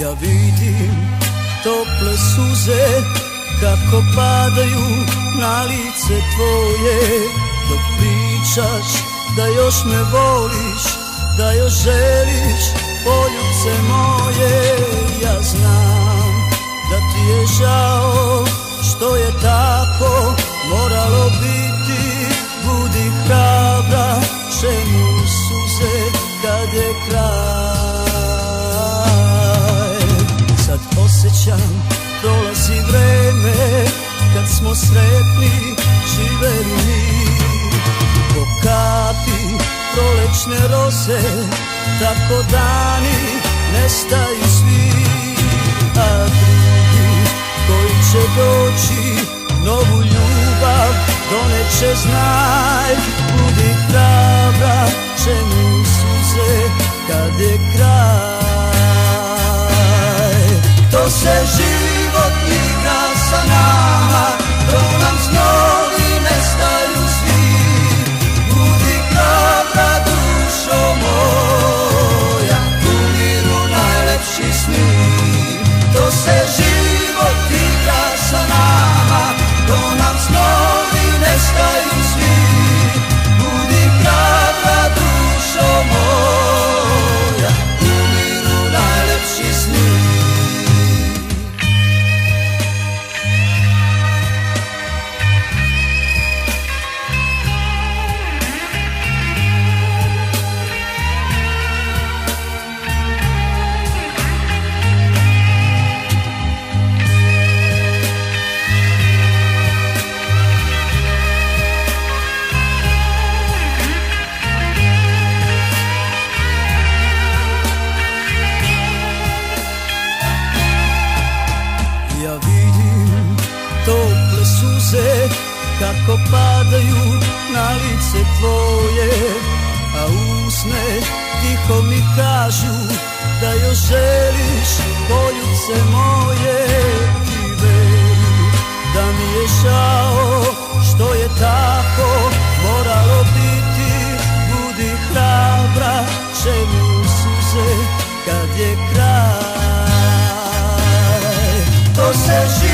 Ja vidim tople suze kako padaju na lice tvoje, dok pričaš da još me voliš, da još želiš poljuce moje. Ja znam da ti je žao što je tako moralo biti. Budi hrabra, čemu suze kad je kraj. Sad osjećam prolazi vreme kad smo sretni živeli mi. Po kapi prolećne roze tako dani nestaju svi. A drugi koji će doći novu ljubav doneće, znaj. Budi hrabra, čemu suze kad je kraj. To se život igra sa nama, to nam snovi nestaju svi. Budi hrabra, dušo moja, u miru najlepši sni. To se život igra sa nama, to nam snovi nestaju svi. Budi hrabra, dušo moja, u miru najlepši sni. Ja vidim tople suze kako padaju na lice tvoje, a usne tiho mi kažu da još želiš poljuce moje. Ti veri da mi je žao što je tako moralo biti. Budi hrabra, čemu suze kad je kraj. To se